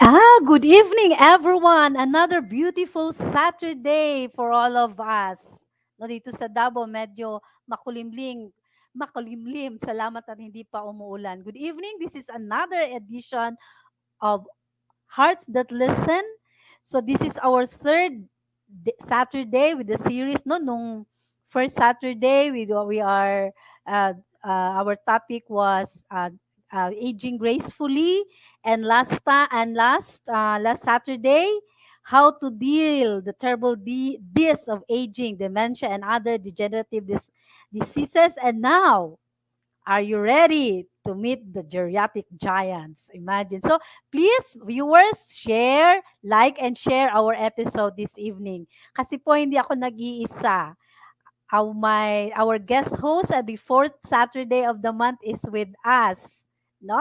Good evening, everyone. Another beautiful Saturday for all of us. No, dito sa Davao, medyo makulimlim. Salamat at hindi pa umuulan. Good evening. This is another edition of Hearts That Listen. So this is our third Saturday with the series. No, nung first Saturday, we are our topic was aging gracefully, and last Saturday, how to deal the terrible dis of aging, dementia, and other degenerative diseases. And now, are you ready to meet the geriatric giants? Imagine. So, please, viewers, share, like, and share our episode this evening. Kasi po, hindi ako nag-iisa. Our guest host every fourth Saturday of the month is with us. No?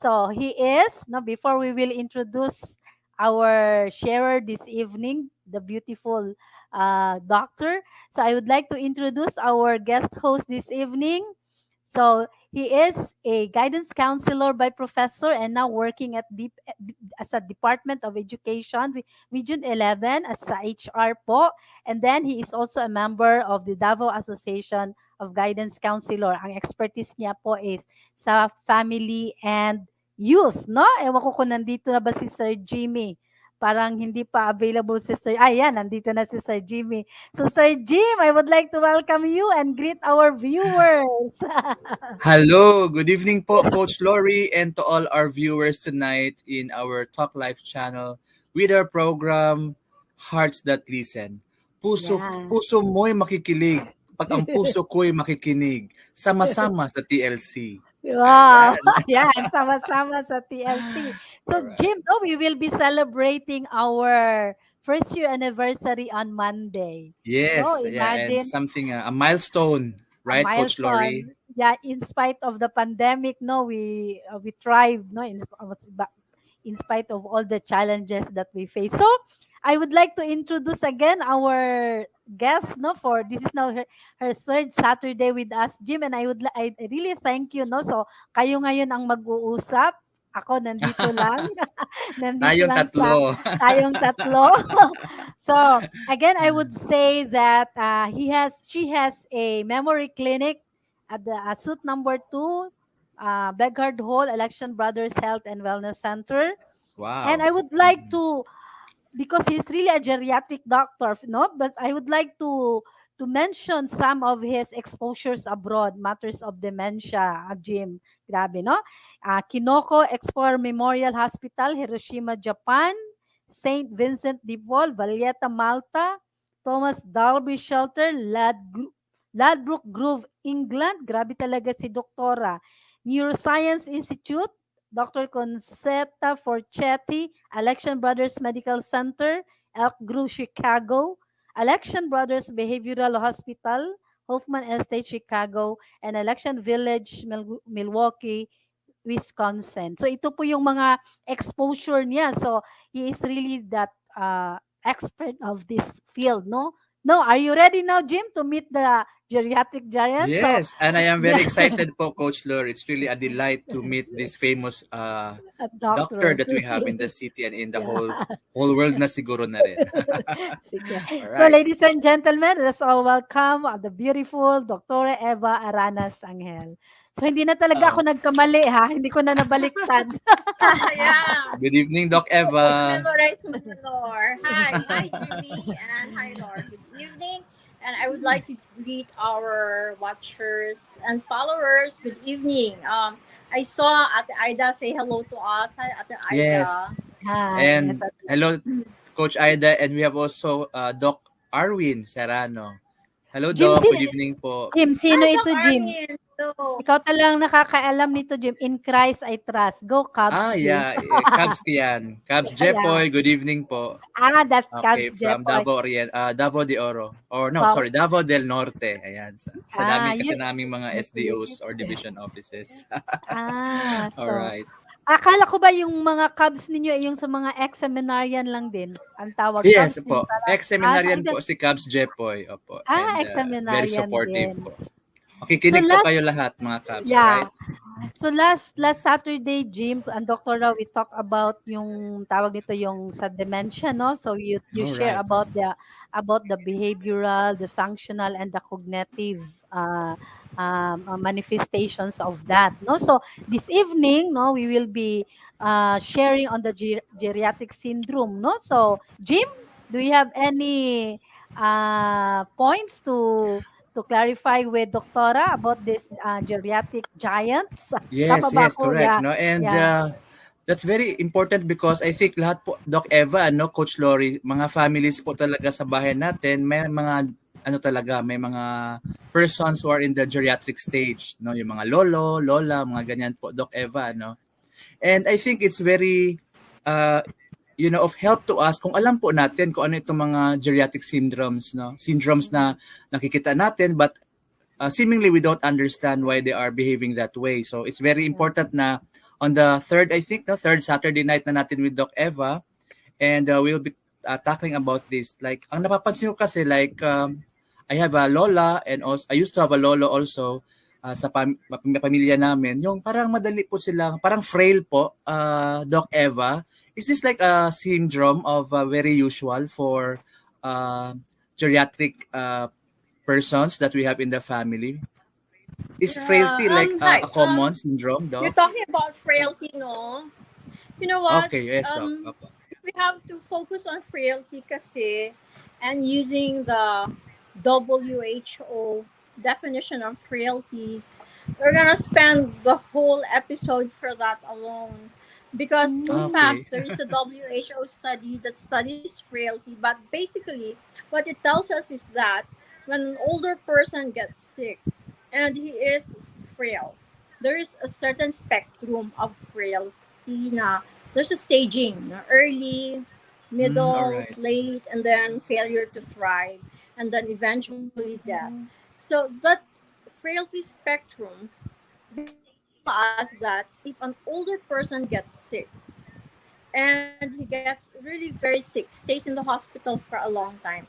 So, he is, no, before we will introduce our sharer this evening, the beautiful doctor. So, I would like to introduce our guest host this evening. So he is a guidance counselor by professor and now working at as a Department of Education, Region 11 as a HR po. And then he is also a member of the Davao Association of Guidance Counselor. Ang expertise niya po is sa family and youth, no? Ewan ko kung nandito na ba si Sir Jimmy. Parang hindi pa available si Sir. Ayan, nandito na si Sir Jimmy. So, Sir Jim, I would like to welcome you and greet our viewers. Hello, good evening po, Coach Lori, and to all our viewers tonight in our Talk Life channel with our program, Hearts That Listen. Puso mo'y makikilig pag ang puso ko'y makikinig. Sama-sama sa TLC. Wow! Yan, sama-sama sa TLC. So, right. Jim, no, we will be celebrating our first year anniversary on Monday. Yes, so, imagine and something, a milestone, right, Coach Lori? Yeah, in spite of the pandemic, no, we thrived, no, in spite of all the challenges that we face. So, I would like to introduce again our guest, no, for this is now her third Saturday with us, Jim, and I really thank you, no. So kayo ngayon ang mag-uusap, ako nandito lang. Tayong tatlo. So again, I would say that she has a memory clinic at the suite number 2, Begard Hall, Election Brothers Health and Wellness Center. Wow. And I would like to, because he's really a geriatric doctor, no? But I would like to mention some of his exposures abroad, matters of dementia, Jim. Grabe, no? Kinoko Explorer Memorial Hospital, Hiroshima, Japan. St. Vincent de Paul, Valletta, Malta. Thomas Dalby Shelter, Ladbroke Grove, England. Grabe talaga si Doktora. Neuroscience Institute, Dr. Concetta Forchetti, Election Brothers Medical Center, Elk Grove, Chicago, Election Brothers Behavioral Hospital, Hoffman Estate, Chicago, and Election Village, Milwaukee, Wisconsin. So ito po yung mga exposure niya. So he is really that expert of this field, no? No, are you ready now, Jim, to meet the geriatric giant? Yes, and I am very excited po, Coach Lur. It's really a delight to meet this famous doctor that we have in the city and in the whole world na siguro na rin. Right. So, ladies and gentlemen, let's all welcome the beautiful Dr. Eva Aranas Angel. So, hindi na talaga ako nagkamali, ha? Hindi ko na nabaliktad. Yeah. Good evening, Doc Eva. Hi, Jimmy, and hi, Lord. Good evening. And I would like to greet our watchers and followers. Good evening. I saw Ate Aida say hello to us. Hi, Ate Aida. Yes. Hi. And hello, Coach Aida. And we have also Doc Arwin Serrano. Hello, Jim, Doc. Good evening po. Jim, sino ito, Jim? Arwin. Ikaw talang nakakaalam nito, Jim. In Christ I trust. Go, Cubs. Yeah. Cubs yan. Cubs Jepoy. Good evening po. That's Cubs Jepoy. From Davao de Oro. Or no, sorry, Davao del Norte. Ayan. Sa dami kasi naming mga SDOs or division offices. So, alright. Akala ko ba yung mga Cubs ninyo yung sa mga ex-seminarian lang din? Ang tawag. Yes po. Ex-seminarian po si Cubs Jepoy. Opo. Ex-seminarian very supportive din. po. Okay, kinig po kayo lahat, mga Cubs. Yeah. Right? So last Saturday, Jim and Dr. Ra, we talk about yung tawag nito yung sa dementia, no? So you All share right. about the behavioral, the functional, and the cognitive manifestations of that, no? So this evening, no, we will be sharing on the geriatric syndrome, no? So Jim, do you have any points to clarify with Doktora about this geriatric giants? Tama Yes, ba yes, ako? correct. Yeah, No, and yeah. that's very important because I think lahat po, Doc Eva, ano, Coach Lori, mga families po talaga sa bahay natin, may mga ano talaga, may mga persons who are in the geriatric stage, no, yung mga lolo, lola, mga ganyan po, Doc Eva, no. And I think it's very of help to us kung alam po natin kung ano itong mga geriatric syndromes, no? Syndromes na nakikita natin but seemingly we don't understand why they are behaving that way. So it's very Yeah. important na on the third, I think, the third Saturday night na natin with Doc Eva, and we'll be tackling about this. Like, ang napapansin ko kasi, like, I have a lola and also, I used to have a lolo also sa pamilya namin. Yung parang madali po silang, parang frail po, Doc Eva. Is this like a syndrome of very usual for geriatric persons that we have in the family? Is frailty Yeah. like Hi. a common syndrome, You're Doc? talking about frailty, no? You know what? Okay, yes, Doc. Opo. We have to focus on frailty kasi, and using the WHO definition of frailty, we're gonna spend the whole episode for that alone. Because in Okay. fact, there is a WHO study that studies frailty, but basically, what it tells us is that when an older person gets sick and he is frail, there is a certain spectrum of frailty na there's a staging, na early, All middle, right. late, and then failure to thrive, and then eventually death. So that frailty spectrum basically tell us that if an older person gets sick and he gets really very sick, stays in the hospital for a long time,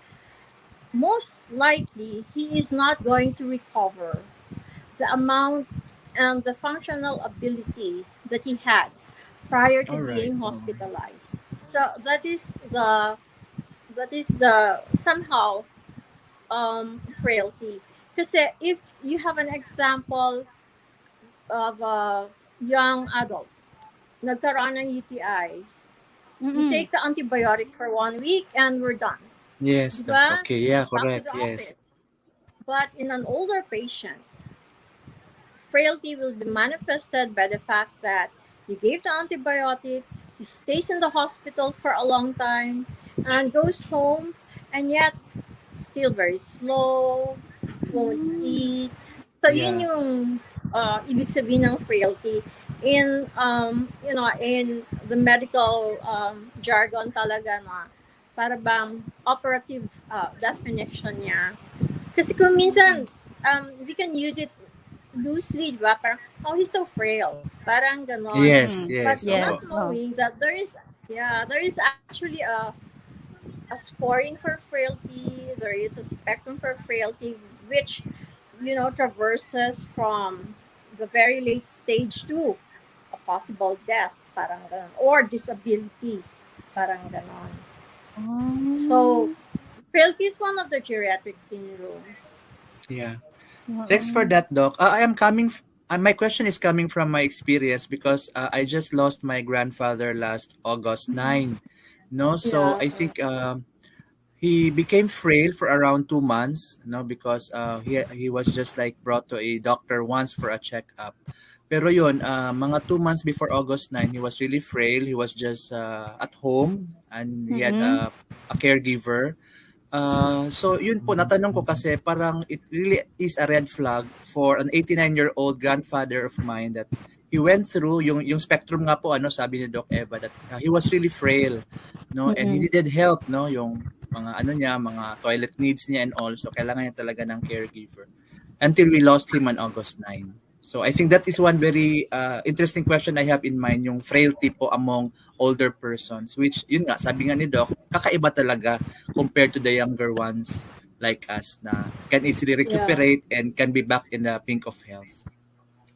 most likely he is not going to recover the amount and the functional ability that he had prior to All right. being hospitalized. So that is the somehow frailty. Because if you have an example of a young adult, nagkaroon ng UTI, you Mm-mm. take the antibiotic for 1 week and we're done. Yes, Doc. Diba? Okay. Yeah, Back to correct. the Yes. office. But in an older patient, frailty will be manifested by the fact that you gave the antibiotic, he stays in the hospital for a long time, and goes home, and yet still very slow, won't eat. So yun Yeah. yung ibig sabihin ng frailty. In the medical jargon talaga na para bang operative definition niya. Kasi kung minsan, we can use it loosely, diba? Parang, oh, he's so frail. Parang ganon. Yes, Mm. But yes. Yes. Opo. not Oh. knowing that there is actually a scoring for frailty, there is a spectrum for frailty, which, traverses from the very late stage to a possible death, parang ganon, or disability, parang ganon. So, Um, frailty is one of the geriatric syndromes. Yeah. Thanks for um, that, Doc. I am coming. My question is coming from my experience because I just lost my grandfather last August 9. No, so Yeah. I think he became frail for around 2 months. No, because he was just like brought to a doctor once for a checkup. Pero yun, mga 2 months before August 9, he was really frail. He was just at home and he had mm-mm. a caregiver. So yun po, natanong ko kasi parang it really is a red flag for an 89-year-old grandfather of mine that he went through yung spectrum nga po, ano, sabi ni Doc Eva, that he was really frail, no, and he Mm-mm. needed help, no, yung mga ano niya, mga toilet needs niya and all, so kailangan niya talaga ng caregiver until we lost him on August 9. So I think that is one very interesting question I have in mind, yung frailty po among older persons, which yun nga, sabi nga ni Doc, kakaiba talaga compared to the younger ones like us na can easily Yeah. recuperate and can be back in the pink of health.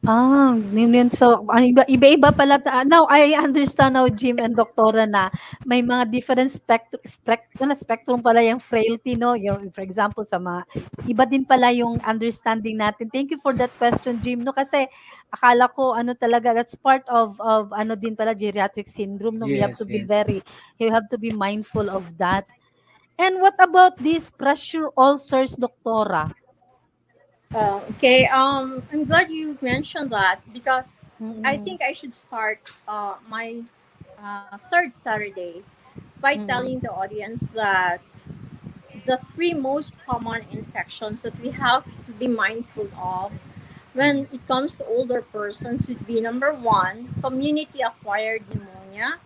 Yun so iba-iba pala now I understand now Jim and doktora na may mga different spectrum pala yung frailty 'no, yung for example sa mga iba din pala yung understanding natin. Thank you for that question Jim 'no, kasi akala ko ano talaga that's part of ano din pala geriatric syndrome 'no, we have Yes, to be yes. very you have to be mindful of that. And what about these pressure ulcers, doktora? Okay. I'm glad you mentioned that because I Mm, think I should start my third Saturday by telling mm. the audience that the three most common infections that we have to be mindful of when Yes. it comes to older persons would be number one, community acquired pneumonia.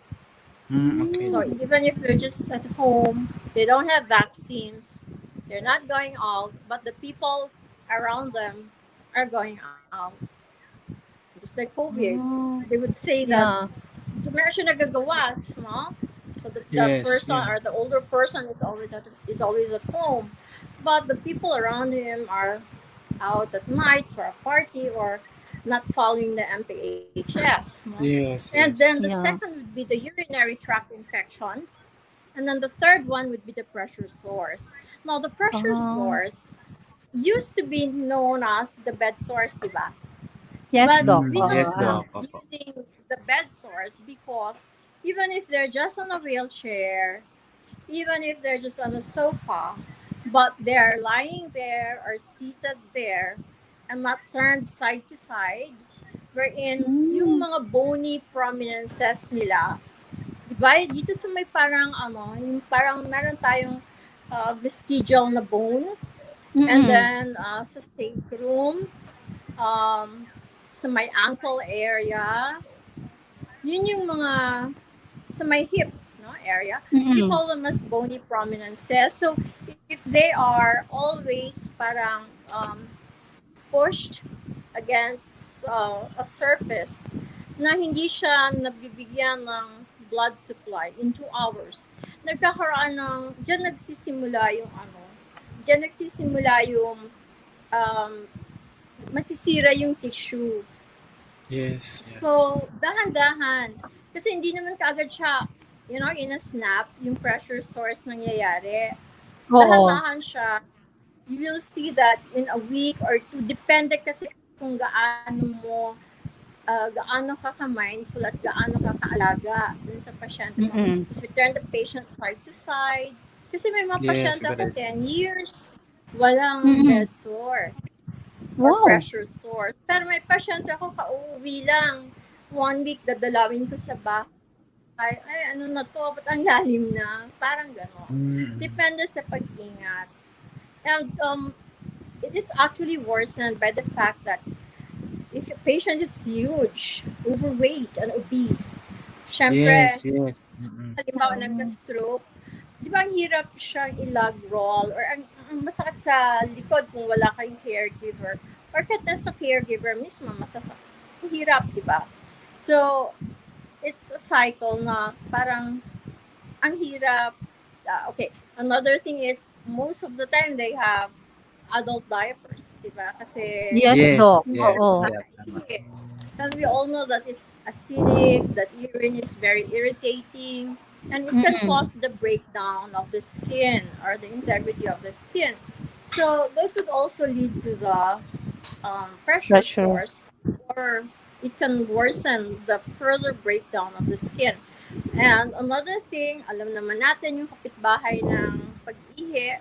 Okay, So Doc. Hmm. even if they're just at home, they don't have vaccines, they're not going out, but the people around them are going out. Just like COVID, Oh, they would say that yeah. meron siya nagagawas, no? So the Yes, person yeah. or the older person is always at home, but the people around him are out at night for a party or not following the MPHS. No? Yes, And then yes. the Yeah. second would be the urinary tract infection. And then the third one would be the pressure sores. Now, the pressure Oh, sores used to be known as the bed sores, diba? yes, But doc. we have Yes, stopped Doc. Opo. using the bed sores because even if they're just on a wheelchair, even if they're just on a sofa, but they're lying there or seated there and not turned side to side, wherein yung Mm. mga bony prominences nila, diba, dito sa may parang ano, yung parang meron tayong vestigial na bone, and Mm. then sa sacrum, um, sa may ankle area, yun yung mga sa may hip no area, we Mm. call them as bony prominences. So if they are always parang pushed against a surface na hindi siya nabibigyan ng blood supply in 2 hours, nagkakaroon ng, dyan nagsisimula yung ano, dyan nagsisimula yung um, masisira yung tissue. Yes, yeah. So, dahan-dahan. Kasi hindi naman kaagad siya, in a snap, yung pressure source nangyayari. Oo. Dahan-dahan siya. You will see that in a week or two. Depende kasi kung gaano ka ka-mindful at gaano ka kaalaga dun sa pasyente mo. Mm. If you turn the patient side to side, kasi may mga Yes, pasyente ako correct. 10 years, walang Mm. bed sore or Wow. pressure sores. Pero may pasyente ako kauwi lang. 1 week dadalawin ko sa bahay. Ay, ano na to? Ba't ang lalim na? Parang gano'n. Mm. Depende sa pag-ingat. And it is actually worsened by the fact that if a patient is huge, overweight, and obese, syempre, Yes, yes. Mm. halimbawa Oo. nagka-stroke, di ba ang hirap siyang i-log roll or ang masakit sa likod kung wala kayong caregiver or kahit nasa caregiver mismo, ang hirap, di ba? So, it's a cycle na parang ang hirap. Okay, another thing is most of the time they have adult diapers, di ba? Kasi Yes, Yes, doc. hindi yes. Oo. Yeah, tama. nakaihi. And we all know that it's acidic, that urine is very irritating, and it can Mm. cause the breakdown of the skin or the integrity of the skin. So that could also lead to the pressure Pressure. sores, or it can worsen the further breakdown of the skin. And another thing, alam naman natin yung kapitbahay ng pag-ihi,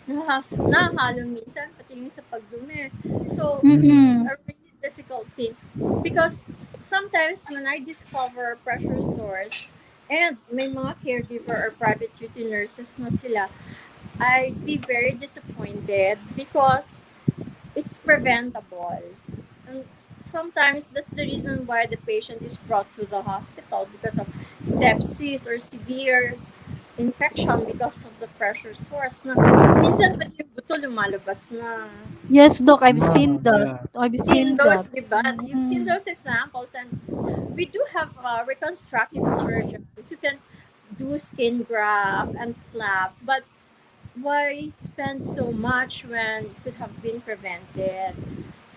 nahalo minsan pati yung sa pagdumi. So, it's Mm. a really difficult thing because sometimes when I discover pressure sores and may mga caregiver or private duty nurses na sila, I'd be very disappointed because it's preventable. And sometimes that's the reason why the patient is brought to the hospital because of sepsis or severe infection because of the pressure source na minsan pati yung buto lumalabas na. Yes, doc. I've seen Wow, that. yeah. I've Seen seen those, that. di ba? You've seen Mm. those examples, and we do have reconstructive surgeons who can do skin graft and flap, but why spend so much when it could have been prevented?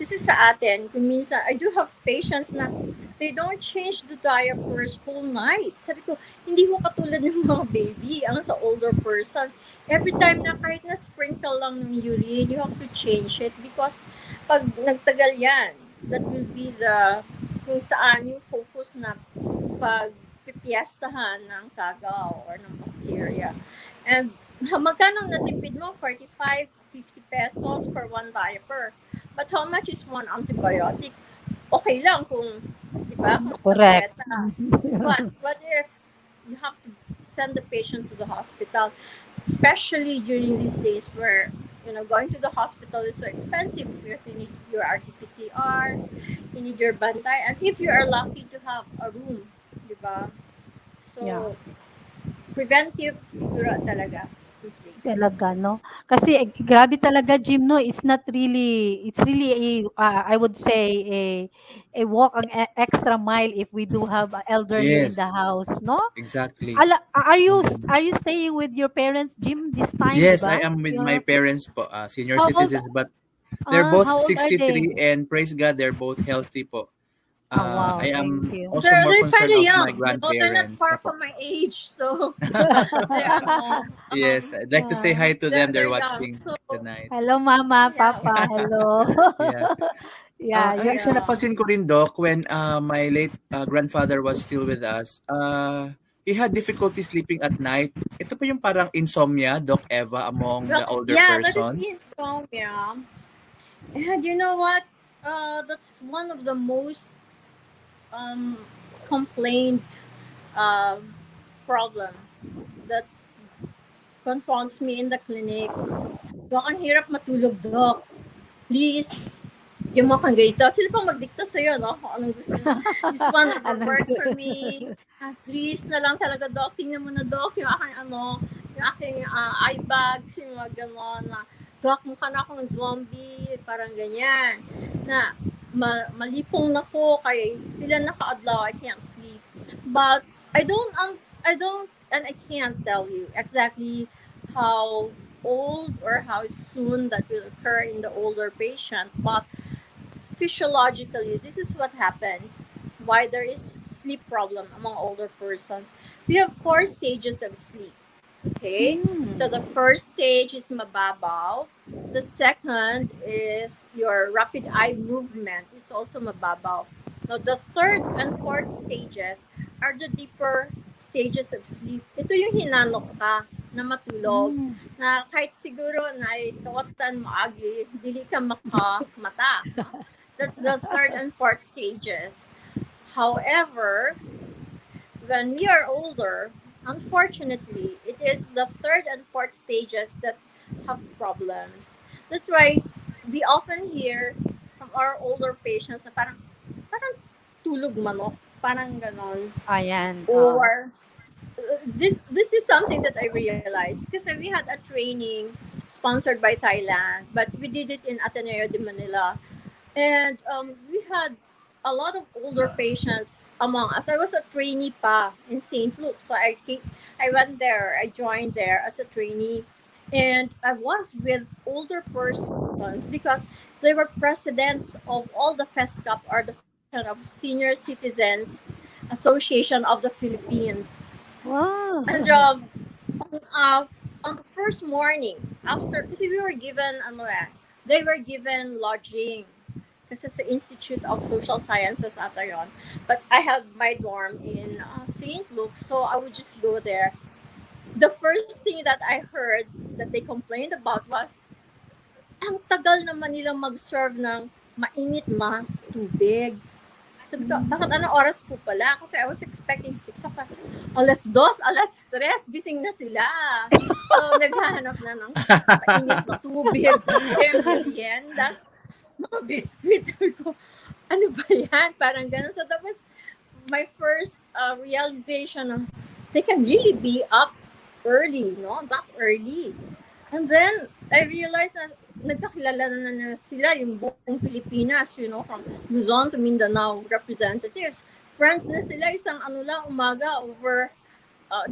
This is sa atin. Kung minsan, I do have patients na they don't change the diapers whole night. Sabi ko, hindi ko katulad ng mga baby. Ang sa older persons, every time na kahit na sprinkle lang ng urine, you have to change it because pag nagtagal yan, that will be the kung saan yung focus na pag pipiestahan ng tagaw or ng bacteria. And magkano natipid mo? 45, 50 pesos for one diaper. But how much is one antibiotic? Okay lang kung, di ba, kung Correct. But what if you have to send the patient to the hospital, especially during these days where, going to the hospital is so expensive because you need your RT-PCR, you need your bantay, and if you are lucky to have a room, di ba? So, Yeah. preventive siguro talaga these days. Talaga, no? Kasi grabe talaga, Jim, no? It's really I would say a walk an extra mile if we do have a elderly in Yes, the house, no? exactly. Mhm. Are you staying with your parents, Jim, this time, di Yes, I ba? am with my parents po, senior How old citizens, but they're both how old are they? 63 and praise God, they're both healthy po. Oh, wow, I thank am you. also more They're kind concerned of of my young. They're not grandparents. far Apo. from my age, so they're Yes, I'd like to say hi to them. they're They're young. watching So tonight. Hello, Mama, yeah, Papa, hello. Yeah. Yeah, Ang yeah. isa yeah. napansin ko rin, Doc, when my late grandfather was still with us, he had difficulty sleeping at night. Ito pa yung parang insomnia, Doc Eva, among Well, the older yeah, that is person. insomnia. And you know what? That's one of the most um, complained um, problem that confronts me in the clinic. Doc, ang hirap matulog, Doc. Please, yung mga kang ganito. Sila pang magdikta sa'yo, no? Kung anong gusto nyo. This one will Ano work for me. Please na lang talaga, Doc. Tingnan mo na, Doc, yung aking yung aking eye bags, yung mga gano'n na, Doc, mukha na akong zombie, parang ganyan. Na, malipong na ko, kaya ilan nakaadlaw, I can't sleep. But, I don't, and I can't tell you exactly how old or how soon that will occur in the older patient, but physiologically, this is what happens. Why there is sleep problem among older persons. We have 4 stages of sleep. Okay, so the first stage is mababaw. The second is your rapid eye movement. It's also mababaw. Now, the third and fourth stages are the deeper stages of sleep. Ito yung hinanok ka na matulog, na kahit siguro na kawatan mo agi, dili ka makamata. No? That's the third and fourth stages. However, when we are older, unfortunately, it is the third and fourth stages that have problems. That's why we often hear from our older patients na parang tulog manok, parang ganon. Ayan. Or this is something that I realized because we had a training sponsored by Thailand, but we did it in Ateneo de Manila, and we had a lot of older patients among us. I was a trainee pa in St. Luke, so I went there. I joined there as a trainee, and I was with older persons because they were presidents of all the FESCAP, or the Federation of Senior Citizens Association of the Philippines. Wow. And on the first morning after, kasi we were given they were given lodging kasi sa Institute of Social Sciences ata yon. But I had my dorm in St. Luke, so I would just go there. The first thing that I heard that they complained about was ang tagal naman nilang mag-serve ng mainit na tubig. Sabi ko, bakit anong oras po pala? Kasi I was expecting 6 o'clock. Alas 2, alas 3, gising na sila. So, naghahanap na ng mainit na tubig, meriendas, mga biscuits. Sabi ko, ano ba yan? Parang ganun. So, that was my first realization. They can really be up early, no? That early. And then, I realized na nagkakilala na sila yung buong Pilipinas, from Luzon to Mindanao representatives. Friends na sila isang lang umaga over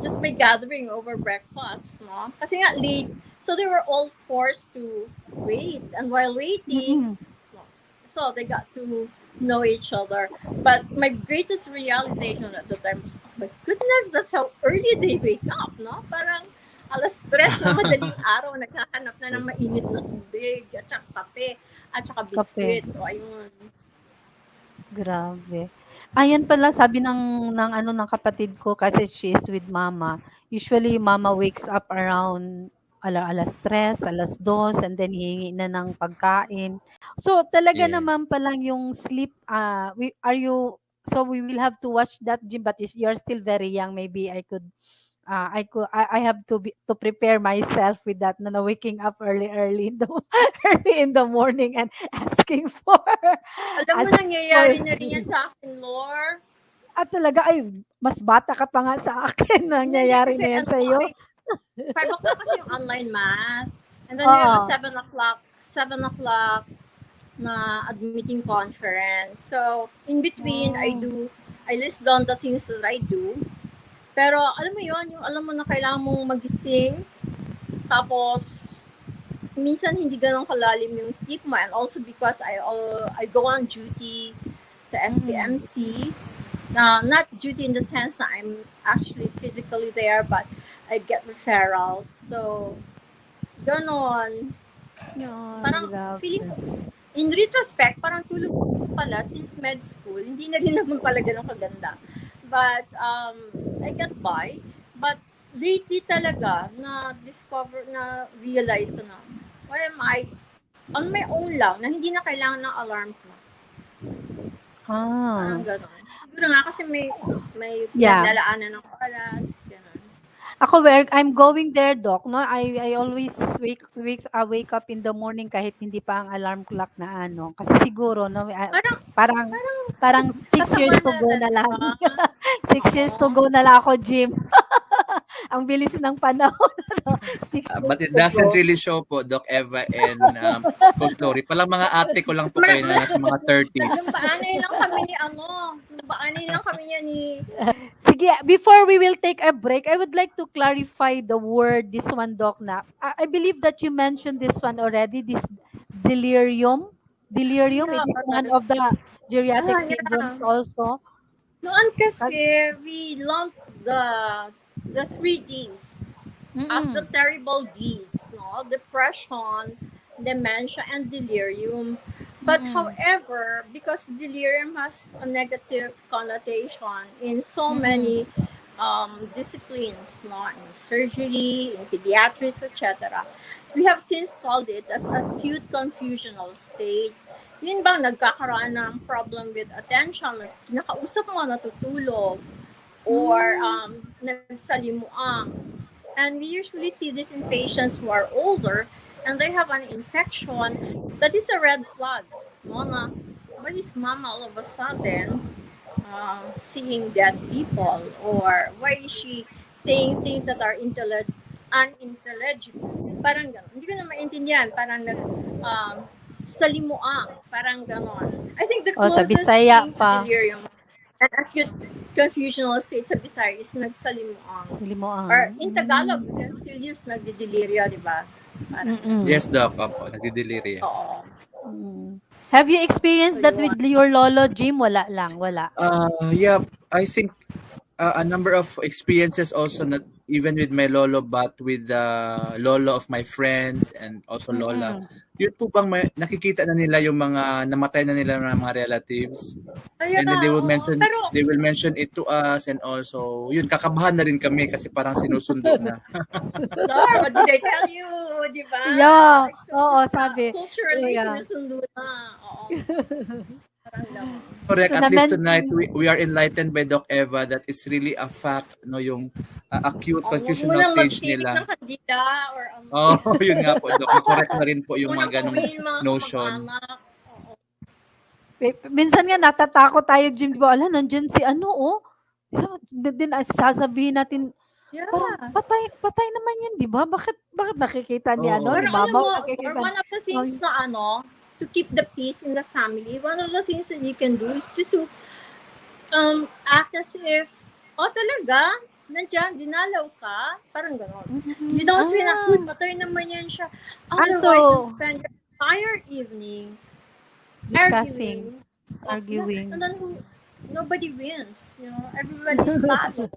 just by gathering over breakfast, no? Kasi nga late. So they were all forced to wait. And while waiting, So they got to know each other. But my greatest realization at the time, oh my goodness, that's how early they wake up, no? Parang alas 3 ng madaling araw, naghahanap na ng mainit na tubig, at saka kape, at saka Kape. biskwit. O, ayun. Grabe. Ayan pala sabi ng kapatid ko kasi she's with mama. Usually mama wakes up around alas 3, alas 2 and then hihingi na ng pagkain. So talaga Yeah. naman palang yung sleep so we will have to watch that Jim but you're still very young, maybe I have to prepare myself with that na waking up early in the early in the morning and asking for Alam mo, asking for nangyayari na rin yan sa akin, Lord. talaga ay mas bata ka pa nga sa akin Hindi, nangyayari kasi na yan ano, sa iyo. 5 o'clock kasi yung online mass. And then we have a Oo. 7 o'clock na admitting conference. So, in between, Oh. I list down the things that I do. Pero, alam mo yon yung alam mo na kailangan mong magising, tapos, minsan hindi ganun kalalim yung sleep mo. And also because I go on duty sa SPMC, not duty in the sense na I'm actually physically there, but I get referrals. So, ganon. Yan, Parang grabe. feeling ko, in retrospect, parang tulog pala since med school. Hindi na rin naman pala ganun kaganda. But, I got by. But, lately talaga, realize ko na, why am I on my own lang, na hindi na kailangan ng alarm clock. Parang ganon. Siguro nga kasi may Yeah. pinaglalaanan ng oras, ganon. Ako where I'm going there, Doc, no? I always wake up in the morning kahit hindi pa ang alarm clock na ano. Kasi siguro no, parang Parang 6 years to katawan go na na lang. diba? 6 years to go na lang ako, Jim. Ang bilis ng panahon. 6 But years it to doesn't go. really show po, Doc Eva and Coach Lori. Palang mga ate ko lang po kayo na nasa mga 30s. Nagbaanay lang kami ni nagbaanay lang kami niya ni Sige, before we will take a break, I would like to clarify the word, this one, Doc, na. I believe that you mentioned this one already, this delirium. Delirium, it is one of the geriatric syndromes yeah. also. Noon kasi we lumped the 3 Ds as the Mm-mm. terrible Ds, no? Depression, dementia, and delirium. But Mm-mm. however, because delirium has a negative connotation in so Mm-mm. many disciplines, no? In surgery, in pediatrics, etc., we have since called it as acute confusional state. Yun bang nagkakaroon ng problem with attention, nakausap mo, natutulog, or nagsalimuang. And we usually see this in patients who are older and they have an infection that is a red flag. No, na, why is mama all of a sudden seeing dead people? Or why is she saying things that are unintelligible? Parang gano'n. Hindi ko na maintindihan. Parang salimuang. Parang gano'n. I think the Sa closest Bisaya thing to pa. delirium and acute confusional state sa Bisaya is nagsalimuang. Salimuang. Or in Tagalog, we can still use nagdideliryo, di ba? Yes, Doc. Opo, nagdidelirya. Oo. Have you experienced that with your lolo, Jim? Wala lang, wala. Yeah, I think a number of experiences also, not even with my lolo but with the lolo of my friends and also lola. Yun po bang nakikita na nila yung mga namatay na nila ng mga relatives? And then they will mention it to us, and also yun, kakabahan na rin kami kasi parang sinusundo na. Lord, what did I tell you? Di ba? Yeah. Oo, sabi. Culturally, Yeah. sinusundo na. Oo. Correct. At least tonight, we are enlightened by Doc Eva that it's really a fact, no, yung acute confusional stage nila. Ng kandila or yun nga po, Doc. Correct na rin po yung mga ganong notion. Minsan nga natatakot tayo, Jim, di ba? Ala, nandiyan si ano, oh. Din sasabihin natin, parang patay naman yan, di ba? Bakit nakikita ni ano, ni mama? Or one of the things na to keep the peace in the family, one of the things that you can do is just to act as if, talaga, nandiyan, dinalaw ka, parang gano'n. You don't say na, patay naman yan siya. Otherwise, you spend your entire evening discussing, arguing. Oh, yeah, and arguing. then nobody wins. Everybody's talo.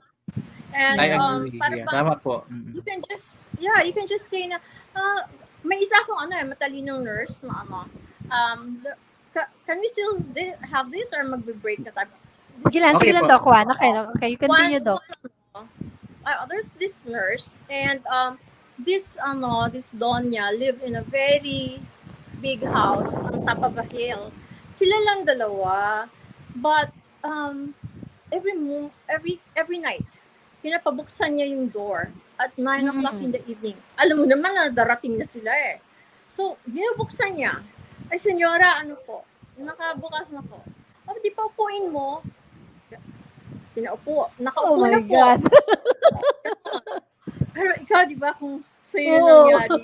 And I Yeah. agree. para Yeah, bang tama po. Mm. you can just say na, may isa akong matalinong nurse na can we still have this or magbe-break na tayo? This is Sige Okay lang, po. Doc Juan. Okay, okay, you one, continue, Doc. there's this nurse and this Donya live in a very big house on top of a hill. Sila lang dalawa. But every night, pinapabuksan niya yung door at 9 o'clock in Mm. the evening. Alam mo naman na darating na sila eh. So, binubuksan niya. Ay, senyora, ano po? Nakabukas na po. O, di pa upuin mo. Pinaupo. Oh Nakaupo my na po. God. Pero ikaw, di ba, kung sa'yo Oo. nangyari,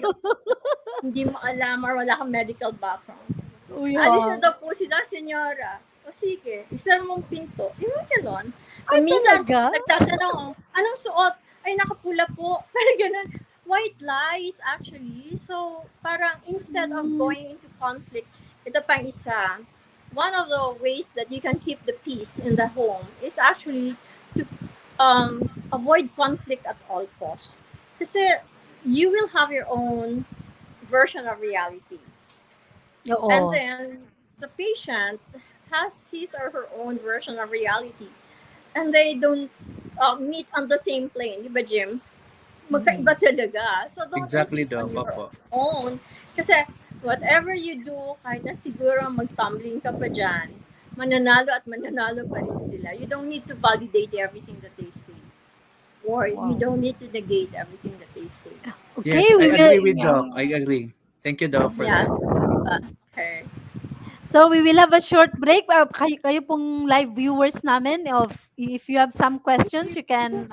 hindi mo alam or wala kang medical background. Uy, Alis ha. na daw po sila, senyora. O sige, isara mong pinto. Yung ganon. Ay, Minsan, talaga? nagtatanong, anong suot? Ay, nakapula po. Parang ganon. White lies, actually. So, parang instead of going into conflict, ito pang isa, one of the ways that you can keep the peace in the home is actually to avoid conflict at all costs. Kasi you will have your own version of reality. And Oo. then the patient has his or her own version of reality. And they don't meet on the same plane. Di ba, Jim? Magkaiba talaga. So don't Exactly, insist on Doc. your Opo. own. Kasi whatever you do, kahit na siguro mag-tumbling ka pa dyan, mananalo at mananalo pa rin sila. You don't need to validate everything that they say. Or you Wow. don't need to negate everything that they say. Okay, Yes, we I will. agree with Doc. I agree. Thank you, Doc, for Yeah. that. Okay. So we will have a short break. Kayo pong live viewers namin, if you have some questions, you can,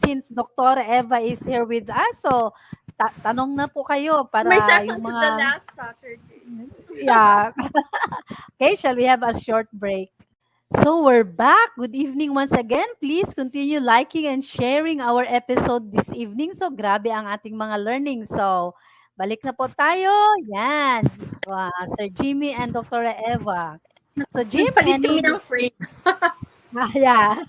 since Dr. Eva is here with us, so tanong na po kayo May para yung second to the mga, last Saturday. yeah. Okay, shall we have a short break? So we're back. Good evening once again. Please continue liking and sharing our episode this evening. So grabe ang ating mga learning. So balik na po tayo. Yan. Sir Jimmy and Dr. Eva. So Jim, Nagpalit kami ng frame. yeah.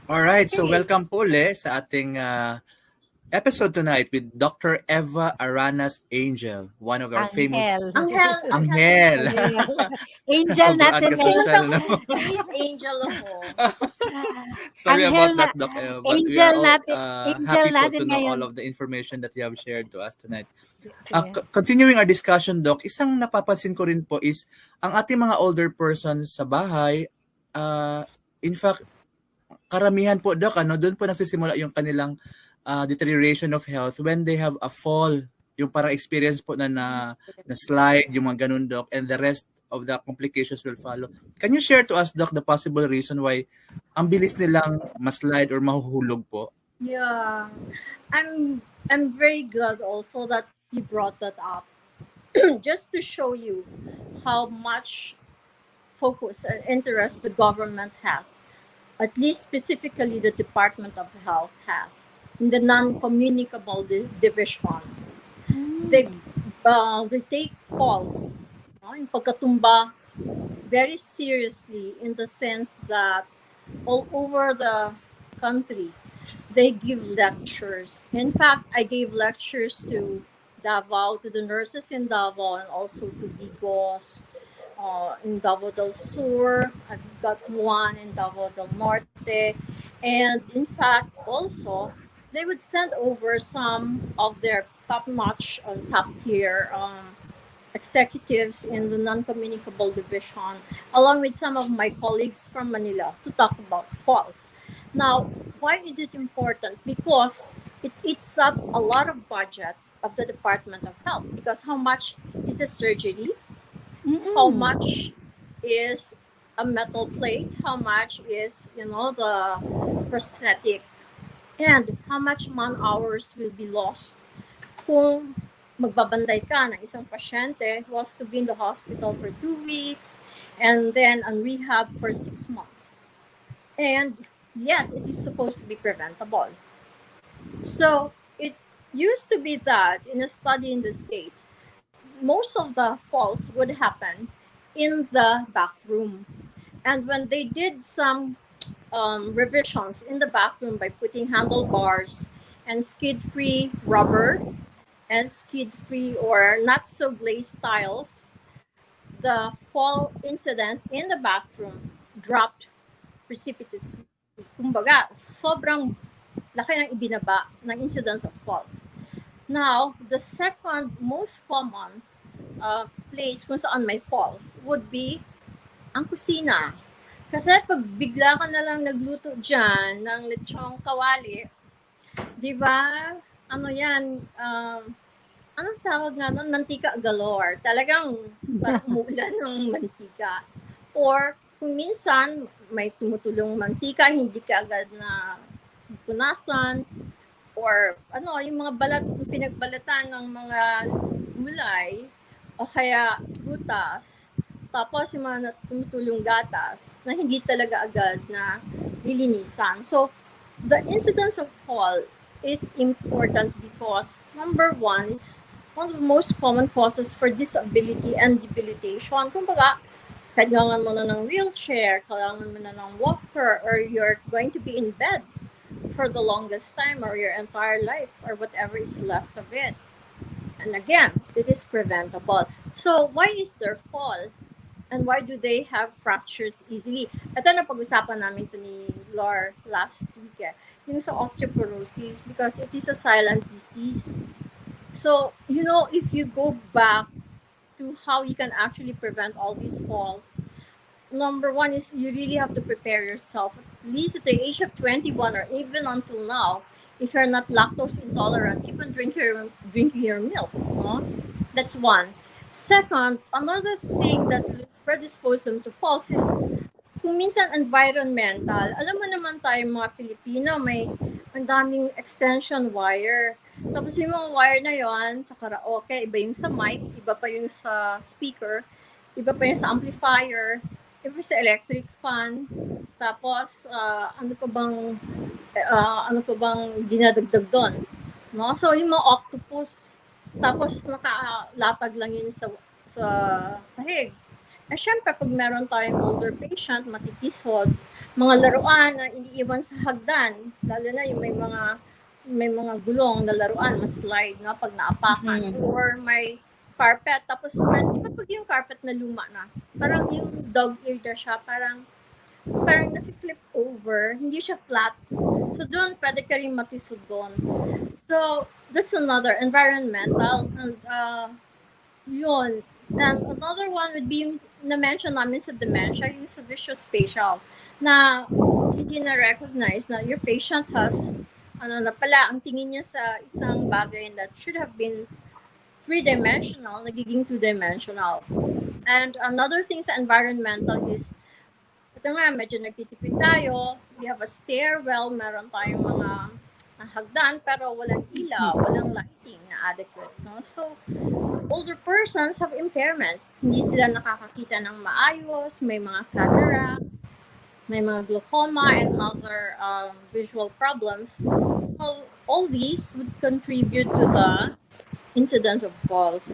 Alright, so Okay. welcome po ulit sa ating episode tonight with Dr. Eva Aranas Angel, one of our famous Angel. Angel. Angel Sobrang natin ngayon. social, no? Space angel ako. Sorry Angel about that, Doc Eva, but we Angel are all natin. Angel happy po natin to know ngayon. all of the information that you have shared to us tonight. Sige. Continuing our discussion, Doc, isang napapansin ko rin po is ang ating mga older persons sa bahay, in fact, karamihan po, Doc, doon po nagsisimula yung kanilang deterioration of health when they have a fall, yung parang experience po na slide, yung mga ganun, Doc, and the rest of the complications will follow. Can you share to us, Doc, the possible reason why ang bilis nilang maslide or mahuhulog po? Yeah. I'm very glad also that you brought that up. Just to show you how much focus and interest the government has, at least specifically the Department of Health has, in the non-communicable division. They take falls, yung pagkatumba, very seriously, in the sense that all over the country, they give lectures. In fact, I gave lectures to Davao, to the nurses in Davao, and also to Digos in Davao del Sur. I've got one in Davao del Norte. And in fact, also, they would send over some of their top-notch and top-tier executives in the non-communicable division, along with some of my colleagues from Manila, to talk about falls. Now, why is it important? Because it eats up a lot of budget of the Department of Health. Because how much is the surgery? How much is a metal plate? How much is, the prosthetic? And how much man hours will be lost kung magbabanday ka ng isang pasyente who wants to be in the hospital for 2 weeks and then on rehab for 6 months. And yet, it is supposed to be preventable. So, it used to be that in a study in the States, most of the falls would happen in the bathroom. And when they did some revisions in the bathroom by putting handlebars and skid-free rubber and skid-free or not so glazed tiles, the fall incidence in the bathroom dropped precipitously. Kumbaga, sobrang laki ng ibinaba ng incidence of falls. Now, the second most common place kung saan may falls would be ang kusina. Kasi pag bigla ka na lang nagluto dyan ng lechong kawali, di ba? Ano yan? Anong tawag nga nun? Mantika galore. Talagang parang umuulan ng mantika. Or kung minsan may tumutulong mantika, hindi ka agad na punasan. Or ano, yung mga balat, pinagbalatan ng mga gulay o kaya prutas. Tapos yung mga tumutulong gatas na hindi talaga agad na lilinisan. So, the incidence of fall is important because number one, it's one of the most common causes for disability and debilitation. Kumbaga, kailangan mo na ng wheelchair, kailangan mo na ng walker, or you're going to be in bed for the longest time or your entire life or whatever is left of it. And again, it is preventable. So, why is there fall? And why do they have fractures easily? Ito na pag-usapan namin to ni Lore last week. Yung sa osteoporosis because it is a silent disease. So, if you go back to how you can actually prevent all these falls, number one is you really have to prepare yourself, at least at the age of 21 or even until now. If you're not lactose intolerant, keep on drinking your milk. No? That's one. Second, another thing that predispose them to falls is kung minsan environmental. Alam mo naman tayo mga Pilipino, may ang daming extension wire. Tapos yung mga wire na yon sa karaoke, iba yung sa mic, iba pa yung sa speaker, iba pa yung sa amplifier, iba sa electric fan. Tapos ano pa bang dinadagdag doon? No? So yung mga octopus, tapos nakalatag lang yun sa sahig. Eh syempre, pag meron tayong older patient, matitisod, mga laruan na iniiwan sa hagdan, lalo na yung may mga gulong na laruan, mas-slide na pag naapakan, or may carpet, tapos di ba pag yung carpet na luma na, parang yung dog ear na siya, parang nafi-flip over, hindi siya flat. So doon, pwede ka rin matisod doon. So, that's another environmental, and yun. And another one would be na-mention namin sa dementia, yung sa visuospatial, na hindi na-recognize na your patient has, na pala, ang tingin niya sa isang bagay that should have been three-dimensional, nagiging two-dimensional. And another thing sa environmental is, ito nga, medyo nagtitipid tayo, we have a stairwell, meron tayong mga hagdan, pero walang ilaw, walang lighting na adequate. No? So, older persons have impairments. Hindi sila nakakakita ng maayos, may mga cataract, may mga glaucoma, and other visual problems. So, all these would contribute to the incidence of falls.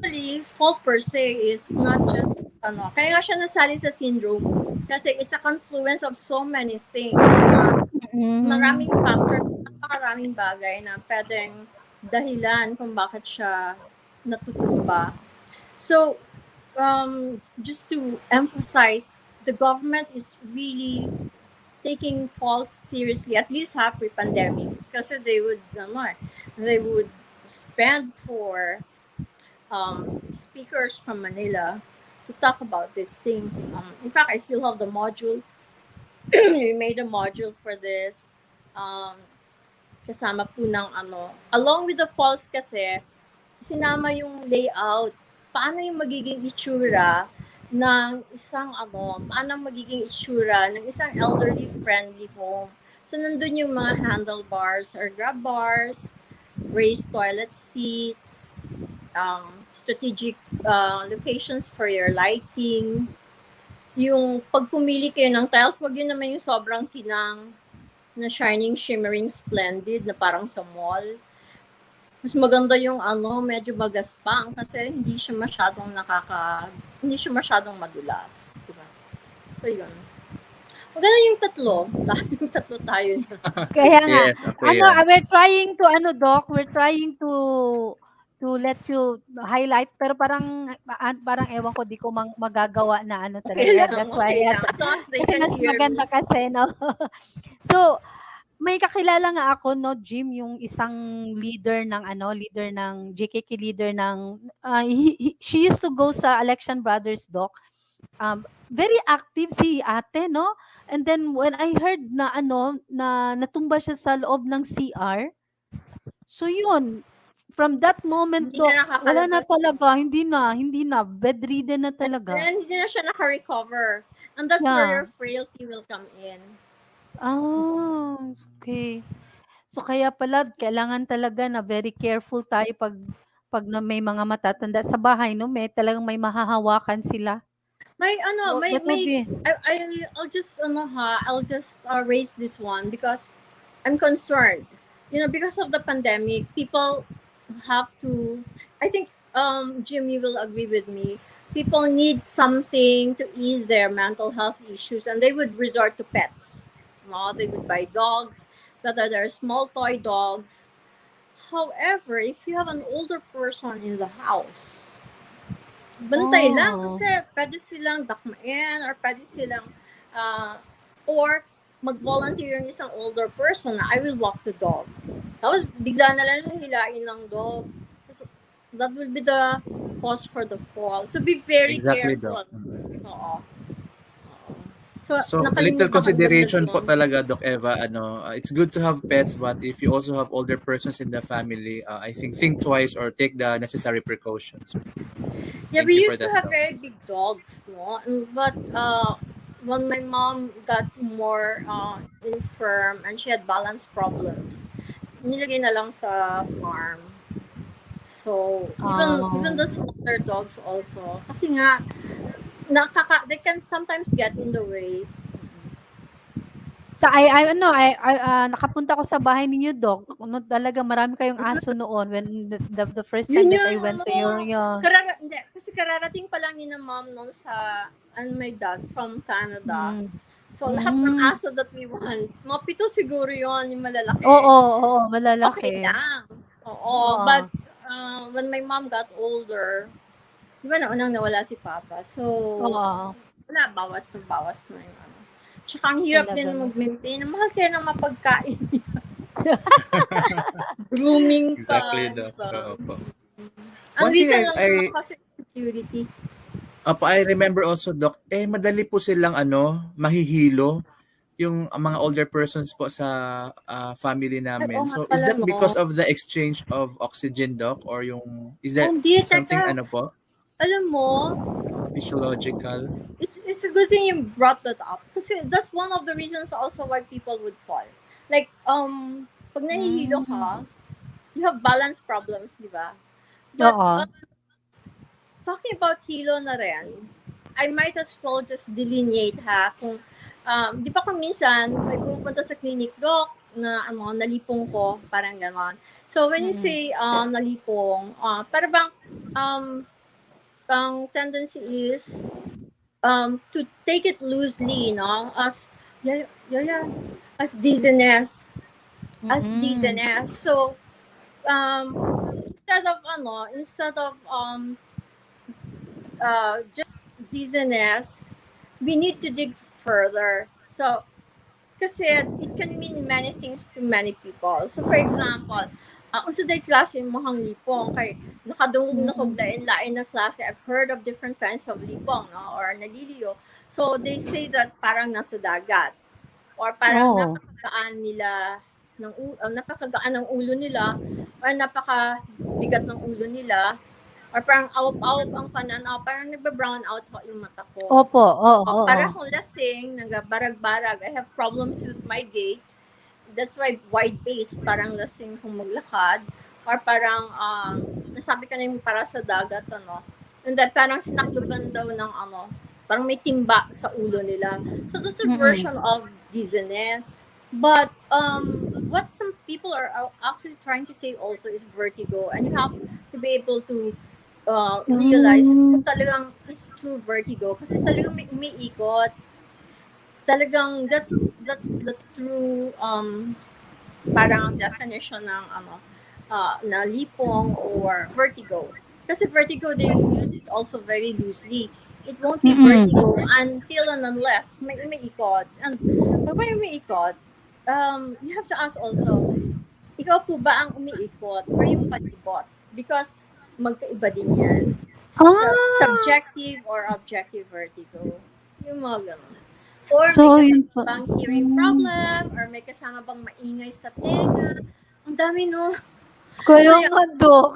Actually, fall per se is not just, kaya nga siya nasali sa syndrome kasi it's a confluence of so many things na maraming factors, napakaraming bagay na pwedeng dahilan kung bakit siya natutumba. So, just to emphasize, the government is really taking falls seriously, at least after pandemic, kasi they would spend for speakers from Manila to talk about these things. In fact, I still have the module. We made a module for this. Kasama po ng along with the falls kasi, sinama yung layout. Paano yung magiging itsura ng isang paano magiging itsura ng isang elderly-friendly home. So, nandun yung mga handlebars or grab bars, raised toilet seats, strategic locations for your lighting. Yung pag pumili kayo ng tiles, wag yun naman yung sobrang kinang na shining, shimmering, splendid na parang sa mall. Mas maganda yung medyo magaspang kasi hindi siya masyadong madulas, diba? So yun. Maganda yung tatlo. Yung tatlo tayo na. Kaya nga, Yes, okay yan. we're trying to Doc, we're trying to let you highlight pero parang ewan ko, di ko magagawa na talaga. That's why Okay lang. As long as they kasi can mas hear maganda me. kasi, no? So, may kakilala nga ako, no, Jim, yung isang leader ng JKK, leader ng she used to go sa Election Brothers, Doc. Very active si ate, no? And then when I heard na na natumba siya sa loob ng CR, so yun, from that moment, Hindi na Doc, wala na nakakalabas. talaga, hindi na, bedridden na And talaga. then, hindi na siya naka-recover. And that's where Yeah. your frailty will come in. Ah, okay. So kaya pala kailangan talaga na very careful tayo pag na may mga matatanda sa bahay, no? May mahahawakan sila. So that would be I'll just raise this one because I'm concerned. Because of the pandemic, people have to. I think Jim, you will agree with me. People need something to ease their mental health issues, and they would resort to pets. No, they would buy dogs, whether they're small toy dogs. However, if you have an older person in the house, bantay lang oh. kasi pwede silang dakmain or pwede silang or mag-volunteer yung isang older person na I will walk the dog. Tapos bigla na lang siya hilain ng dog. That will be the cause for the fall. So be very Exactly, Doc. careful. Oo. So, So, little nakalimutan ko idagdag consideration po yun. talaga, Doc Eva. It's good to have pets, but if you also have older persons in the family, I think twice or take the necessary precautions. Yeah, Thank we you for used to that, have Doc. very big dogs, no? But when my mom got more infirm and she had balance problems, nilagay na lang sa farm. So, even the smaller dogs also. Kasi nga, they can sometimes get in the way. Sa nakapunta ko sa bahay ninyo, Doc. Talaga marami kayong aso noon when the first time Yun that I yung went to your hindi, kasi kararating pa lang ni na mom noon sa, and my dad from Canada. mm. So, lahat ng aso that we want, mga 7 siguro yun, yung malalaki. Oo, Okay malalaki. lang. Oo. Oo. But, when my mom got older, di ba unang nawala si Papa? So, Oo, wala, bawas na yung Tsaka ang hirap talaga. din mag-maintain. Mahal kaya ng mapagkain. Grooming Exactly, pa, di Doc. ba? Oo po. Ang One thing reason lang I naman kasi security. I remember also, Doc, madali po silang mahihilo yung mga older persons po sa family Ay, oo namin. nga So, is pala, that no? because of the exchange of oxygen, Doc? Or is there Hindi, something teka. po, Alam mo, physiological? it's a good thing you brought that up. Kasi that's one of the reasons also why people would fall. Like, pag nahihilo Hmm. ka, you have balance problems, di ba? But, Oo. talking about hilo na rin, I might as well just delineate kung, di ba kung minsan, may pupunta sa clinic, doc, na nalipong ko, parang ganon. So, when you say nalipong, para bang, ang tendency is, to take it loosely, as, yeah, as dizziness, So, instead of just dizziness, we need to dig further. So, kasi it can mean many things to many people. So, for example, unsa day klase mohang lipong kay nakadungog na kog lain-lain na klase. I've heard of different kinds of lipong, no, or naliliyo. So, they say that parang nasa dagat or parang Oh. napakagaan ng ulo nila or napakabigat ng ulo nila or parang awop-awop ang pananaw, parang nagba-brown out yung mata ko. Opo, oo. Para akong lasing, nagabarag-barag. I have problems with my gait. That's why wide-paced, parang lasing kung maglakad. Or parang, nasabi ka na yung para sa dagat, And then parang sinakluban daw ng parang may timba sa ulo nila. So that's a version of dizziness. But, what some people are actually trying to say also is vertigo, and you have to be able to realize kung Mm. talagang it's true vertigo kasi talagang may umiikot. Talagang that's the true parang definition ng na lipong or vertigo. Kasi vertigo, they use it also very loosely. It won't be vertigo Mm. until and unless may umiikot. And pag may umiikot, you have to ask also, ikaw po ba ang umiikot or yung palibot? Because magkaiba din yan. So, Ah, subjective or objective vertigo. Yung mga ganun. Or may so kasama yun pa. bang hearing problem, or may kasama bang maingay sa tenga. Ang dami, no? Kaya So, nga, Dok.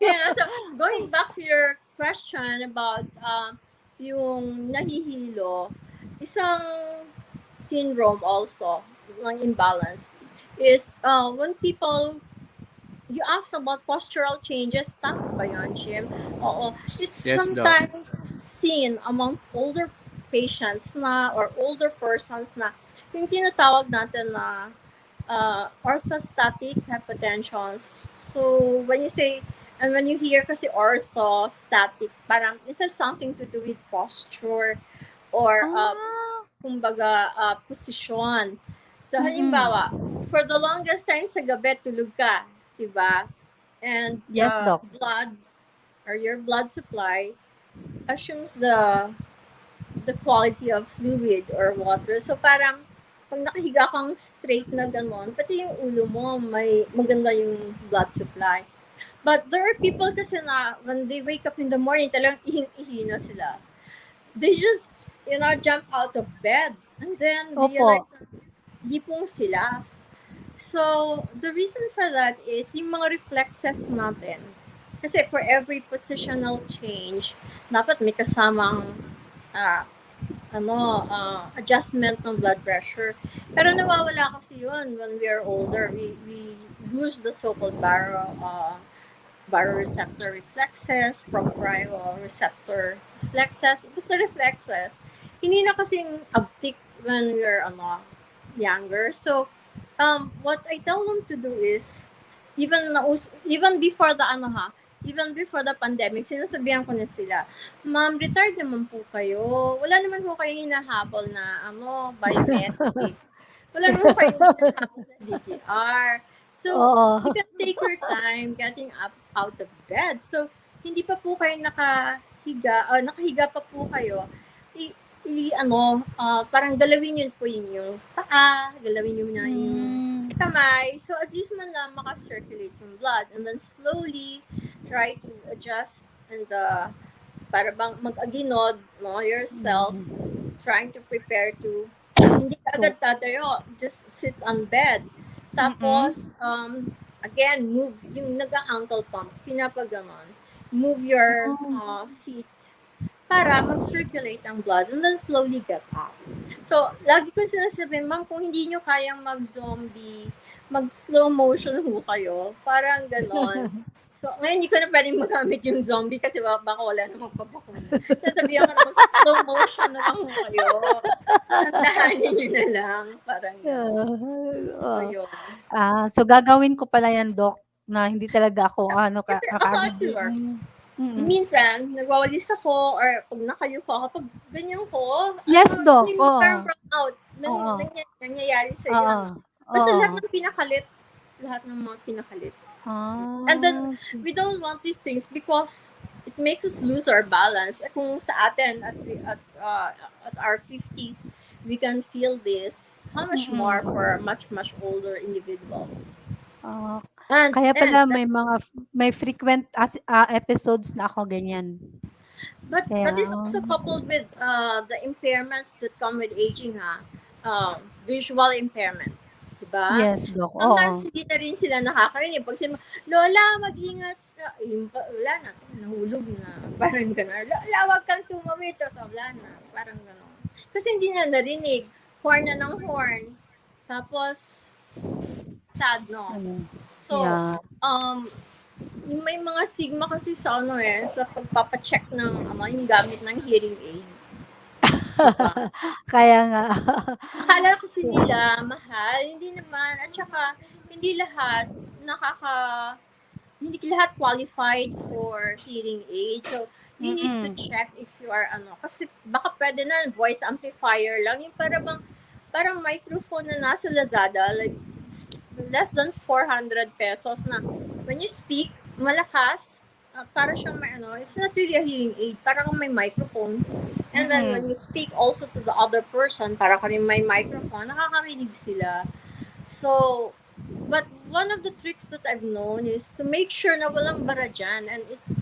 yeah, so going back to your question about yung nahihilo, isang syndrome also ng imbalance is when people, you ask about postural changes, tama ba yan, Jim? Oo. It's Yes, Doc. sometimes seen among older patients na or older persons na yung tinatawag natin na orthostatic hypotension. So, when you say, and when you hear kasi orthostatic, parang it has something to do with posture or Ah. kumbaga posisyon. So, Mm. halimbawa, for the longest time sa gabi, tulog ka, diba? And Yes, Doc. blood or your blood supply assumes the quality of fluid or water. So, parang pag nakahiga kang straight na ganon, pati yung ulo mo, may maganda yung blood supply. But there are people kasi na when they wake up in the morning, talagang ihing-ihi na sila. They just, jump out of bed and then Opo. realize na lipong sila. So, the reason for that is yung mga reflexes natin. Kasi for every positional change, dapat may kasamang uh, adjustment ng blood pressure. Pero nawawala kasi yun when we are older. We lose the so-called baroreceptor reflexes, proprioreceptor reflexes. Basta reflexes. Hindi na kasing uptick when we're younger. So, what I tell them to do is, even before the even before the pandemic, sinasabihan ko na sila, ma'am, retired naman po kayo. Wala naman po kayo hinahabol na biometrics. Wala naman po kayo hinahabol na DTR. So, you Oo. can take your time getting up out of bed. So, hindi pa po kayo nakahiga pa po kayo. Parang galawin yun po yung paa, galawin nyo na yung Mm. kamay. So, at least man lang makacirculate yung blood. And then slowly, try to adjust and para bang mag-aginod yourself, trying to prepare to hindi ka agad tatayo, just sit on bed. Tapos, again, move yung nag-ankle pump, pinapaganon. Move your feet para mag-circulate ang blood and then slowly get up. So, lagi ko sinasabi, ma'am, kung hindi nyo kayang mag-zombie, mag-slow motion ho kayo, parang ganon. So, ngayon hindi ko na pwedeng magamit yung zombie kasi baka wala na magpapakuna. Sasabihan ko na mag-slow motion na lang ho kayo. Tandahanin nyo na lang. Parang ganon. So, yun. So gagawin ko pala yan, Doc, na hindi talaga ako Kasi ako kakaagad. actually, minsan, nagwawalis ako or pag nakayo ko, kapag ganyan ko, Yes, Doc. yung Oo. parang brownout, Oo. nangyayari sa iyo. Oo. Basta Oo. lahat ng mga pinakalit. Ah. And then, we don't want these things because it makes us lose our balance. Kung sa atin, at our 50s, we can feel this, how much more for much, much older individuals. Kaya pala may frequent episodes na ako ganyan. But that is also coupled with the impairments that come with aging, visual impairment. Diba? Yes, Doc. Sometimes hindi na rin sila nakakarinig. Pag sila, Lola, mag-ingat. Wala na. Nahulog na. Parang gano'n. Lola, wag kang tumawid. So, wala na. Parang gano'n. Kasi hindi na narinig. Horn na ng horn. Tapos, sad, no? So, may mga stigma kasi sa sa pagpapacheck ng yung gamit ng hearing aid. 'di ba? Kaya nga. Akala kasi So, nila mahal, hindi naman. At saka, hindi lahat nakaka hindi lahat qualified for hearing aid. So, you need to mm. check if you are kasi baka pwede na voice amplifier lang. Yung parang microphone na nasa Lazada, like less than 400 pesos na when you speak, malakas, para siyang may it's not really a hearing aid, para kang may microphone. And then when Mm. you speak also to the other person, para ka rin may microphone, nakakarinig sila. So, but one of the tricks that I've known is to make sure na walang bara dyan. And it's,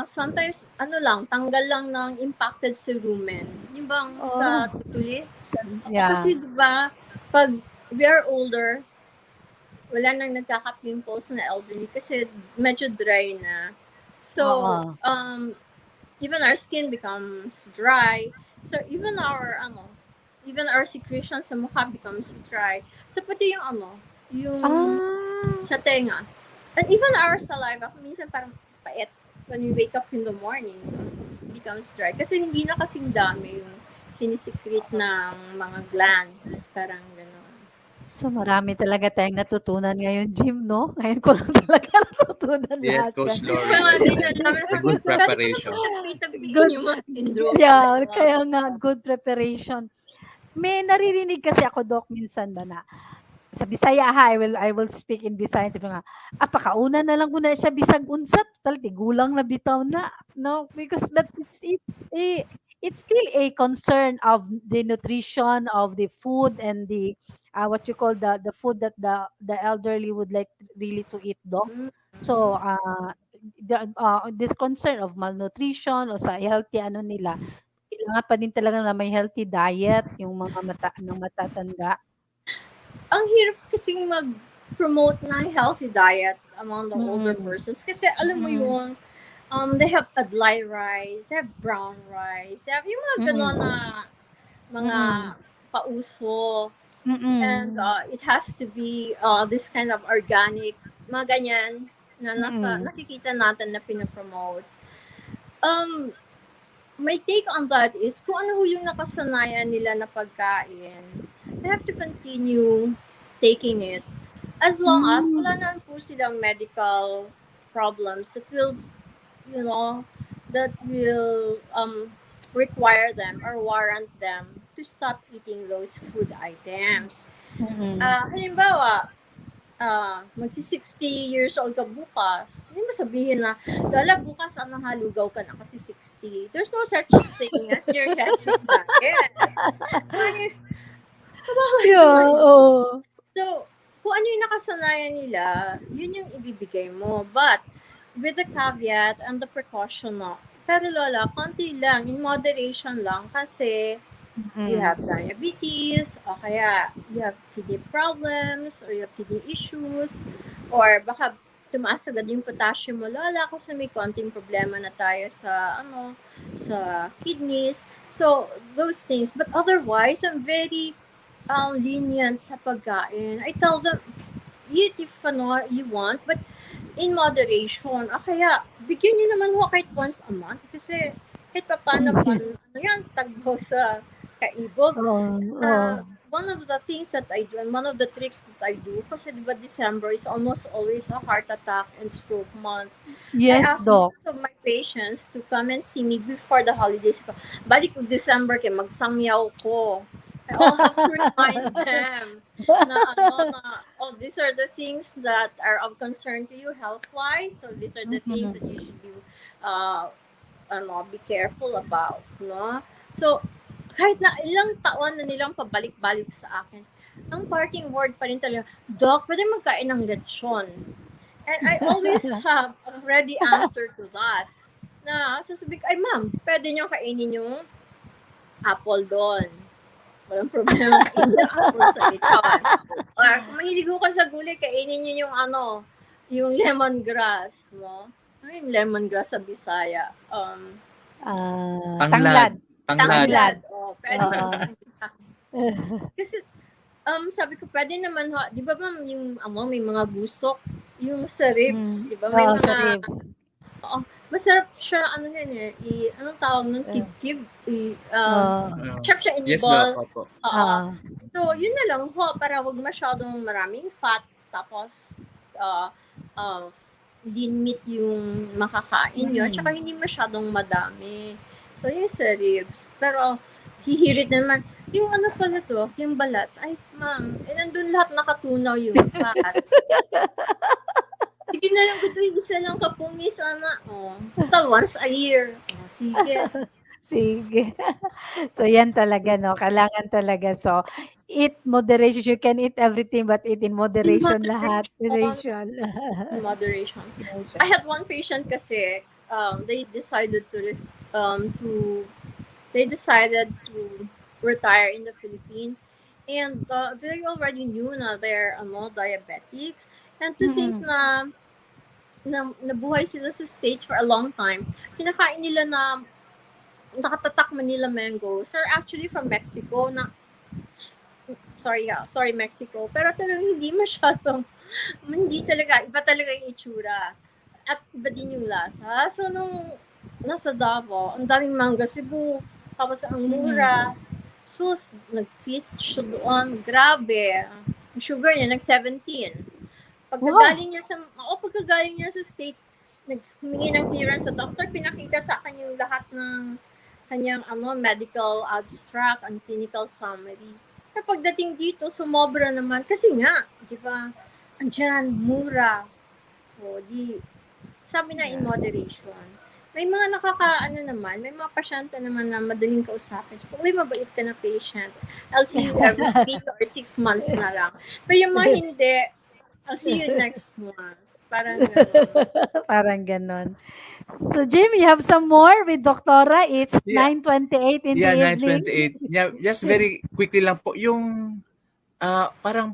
sometimes, tanggal lang ng impacted cerumen. Yung bang sa Oh, tutuli? yeah. Kasi diba, pag we are older, wala nang nagkaka-pimples na elderly kasi medyo dry na. So, Oo. even our skin becomes dry. So, even our secretions sa mukha becomes dry. So, pati yung yung Ah. sa tenga. And even our saliva, minsan parang pait when we wake up in the morning, becomes dry. Kasi hindi na kasing dami yung sinisecrete ng mga glands. Parang gano'n. So, marami talaga tayong natutunan ngayon, Jim, 'no? Ngayon ko lang talaga natutunan Yes, lahat Coach 'yan. Kaya Lori. nga din Ayan. alam, A good pwede ko preparation. naman tagpi-tagpiin Good, yung mga syndromes na yeah, ito. kaya nga good preparation. May naririnig kasi ako, Doc, minsan ba na sa Bisaya ha, I will speak in Bisaya. Sabi nga, pakauna na lang ko na siya bisag unsa, tal tigulang na bitaw na, no? Because but eh, it's still a concern of the nutrition of the food and the what you call the food that the elderly would like really to eat, Doc. Mm. So, this concern of malnutrition o sa healthy ano nila, kailangan pa din talaga na may healthy diet yung mga matatanda. Ang hirap kasing mag-promote ng healthy diet among the older Mm. persons kasi alam mo Mm. yung they have tadlay rice, they have brown rice, they have yung mga gano'n Mm. na mga Mm. pauso, and Mm. it has to be this kind of organic, mga ganyan na Mm. nakikita natin na pinopromote. My take on that is kung ano yung nakasanayan nila na pagkain, they have to continue taking it as long as Hmm. wala na po silang medical problems that will, you know, that will require them or warrant them to stop eating those food items. Mm. Halimbawa, magsi-60 years old ka bukas, hindi mo sabihin na, Lola, bukas halugaw ka na kasi 60. There's no such thing as geriatric diet. Ay, kawawa Yeah, naman. oo. So, kung ano yung nakasanayan nila, yun yung ibibigay mo. But, with the caveat and the precaution na, pero Lola, konti lang, in moderation lang, kasi you Mm. have diabetes, o kaya you have kidney problems, or you have kidney issues, or baka tumaas agad yung potassium mo, Lola, kasi may konting problema na tayo sa, sa kidneys. So, those things. But otherwise, I'm very lenient sa pagkain. I tell them, eat if you want, but in moderation. Kaya, bigyan nyo naman ho kahit once a month. Kasi, kahit pa paano, tagbo sa kaibog. Oo. One of the things that I do, and one of the tricks that I do, kasi diba December is almost always a heart attack and stroke month. I Yes, ask Doc. most of my patients to come and see me before the holidays. Balik ko December kay magsangyaw ko. I all have to remind them these are the things that are of concern to you health-wise. So these are the things that you Mm. should do, be careful about, no? So, kahit na ilang taon na nilang pabalik-balik sa akin, ang parting word pa rin talaga, Doc, pwede magkain ng lechon. And I always have a ready answer to that. Na sasabihin ko, ay ma'am, pwede nyo kainin yung apple doon. Walang problema kainin yung apple sa lechon. Or kung mahilig ko sa gulay, kainin nyo yung yung lemongrass, no? Ano yung lemongrass sa Bisaya? Tanglad. Tanglad. Tanglad. Pwede Oo. Kasi, sabi ko, pwede naman, di ba ma'am, yung, may mga busok, yung sa ribs, di ba? May Oo, sa mga, ribs. masarap siya, ano yan eh, anong tawag ng Uh, kib-kib, uh, masarap siya Yes, Doc. inibol. Opo. Oo. uh, So, yun na lang ho, para wag masyadong maraming fat, tapos, uh, uh, lean meat yung makakain nyo, tsaka hindi masyadong madami. So, yun sa ribs. Pero, hihirit naman, yung ano pala to, yung balat, ay, ma'am, nandun lahat nakatunaw yung fat. Sige na lang, good isa lang kapumi sana. Oh, total once a year. Oh, sige. sige. So, yan talaga, no? Kailangan talaga. So, eat moderation. You can eat everything, but eat in In moderation lahat. moderation. Moderation. In moderation. I Moderation. had one patient kasi, they decided to they decided to retire in the Philippines, and they already knew na they're diabetics, and to think Mm. na nabuhay sila sa States for a long time. Kinakain nila na nakatatak Manila mangoes are actually from Mexico na sorry Mexico, pero talagang hindi masyadong hindi talaga iba talaga yung itsura at iba din yung lasa. So nung nasa Davao, ang daming mangga Cebu, tapos ang mura. Sus, nag-feast siya doon. Grabe. Ang sugar niya, nag-17. Wow. Pagkagaling niya sa States, humingi ng clearance sa doctor, pinakita sa akin yung lahat ng kanyang medical abstract and clinical summary. Pero pagdating dito, sumobra naman. Kasi nga, di ba, andyan, mura. O, sabi na in moderation. May mga may mga pasyente naman na madaling kausapin. Uy, mabait ka na patient. I'll see you every 3 or 6 months na lang. Pero yung mga hindi, I'll see you next month. Parang gano'n. Parang ganon. So, Jim, you have some more with Doctora? It's Yeah, 9:28 in the yeah, evening. 9:28. Yeah, just very quickly lang po. Yung parang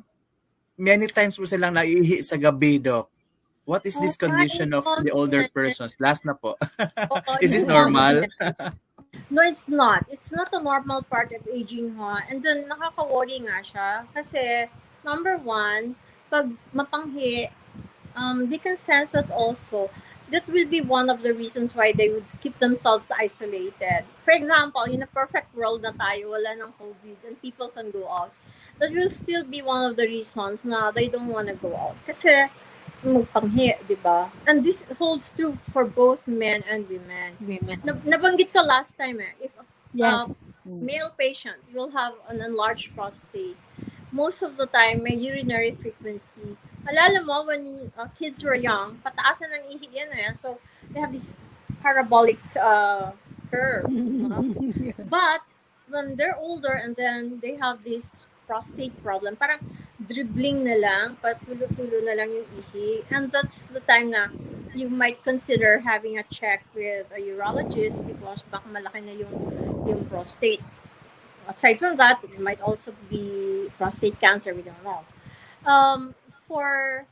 many times po silang naiihi sa gabi, Doc. What is this condition of the older Incontinent. persons? Last na po. Oo, Is this normal? incontinent. No, it's not. It's not a normal part of aging, ha. And then, nakaka-worry nga siya. Kasi, number one, pag mapanghi, they can sense it also. That will be one of the reasons why they would keep themselves isolated. For example, in a perfect world na tayo, wala ng COVID, and people can go out, that will still be one of the reasons na they don't want to go out. Kasi, magpanghi, di ba? And this holds true for both men and women. Women. Nabanggit ko last time if Yes. male patient will have an enlarged prostate, most of the time may urinary frequency. Alala mo, when kids were young, pataasan ng ihi yan eh. So, they have this parabolic curve. But, when they're older and then they have this prostate problem, parang dribbling na lang, patulo-tulo na lang yung ihi. And that's the time na you might consider having a check with a urologist because baka malaki na yung prostate. Aside from that, it might also be prostate cancer, we don't know. For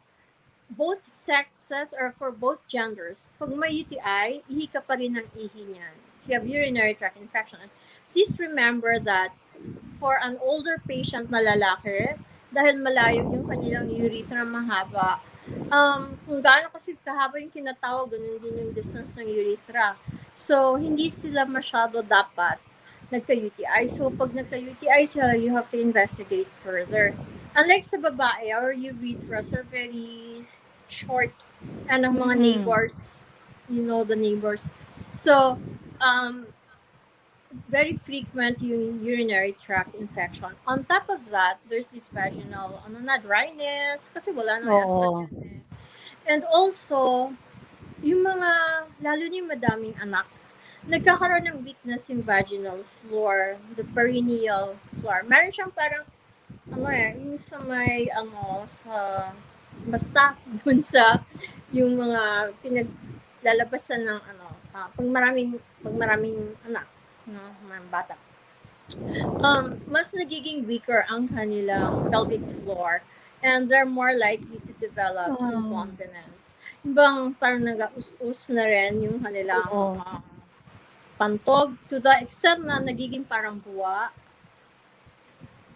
both sexes or for both genders, pag may UTI, ihi ka pa rin ng ihi niyan. If you have urinary tract infection, please remember that for an older patient na lalaki, dahil malayo yung kanilang urethra mahaba, kung gaano kasi kahaba yung kinatawag, ganun din yung distance ng urethra. So, hindi sila masyado dapat nagka-UTI. So, pag nagka-UTI sila, you have to investigate further. Unlike sa babae, our urethras are very short. And ang mga neighbors, the neighbors. So, very frequent yung urinary tract infection. On top of that, there's this vaginal dryness kasi wala nang estrogen. And also, yung mga, lalo na yung madaming anak, nagkakaroon ng weakness yung vaginal floor, the perineal floor. Meron siyang parang, yung sa may, sa, basta, dun sa, yung mga pinaglalabasan ng, pag maraming anak, mga bata. Mas nagiging weaker ang kanilang pelvic floor and they're more likely to develop incontinence. Ibang parang nag-us-us na rin yung kanilang pantog to the extent na nagiging parang buwa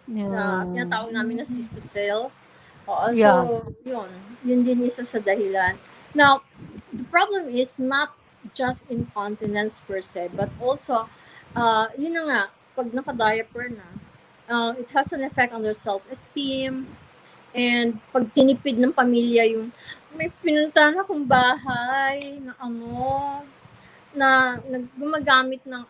na tinatawag namin na cystocele. So, yun din isa sa dahilan. Now, the problem is not just incontinence per se, but also, yun na nga, pag naka-diaper na, it has an effect on their self-esteem, and pag tinipid ng pamilya yung, may pinuntahan akong bahay na gumagamit ng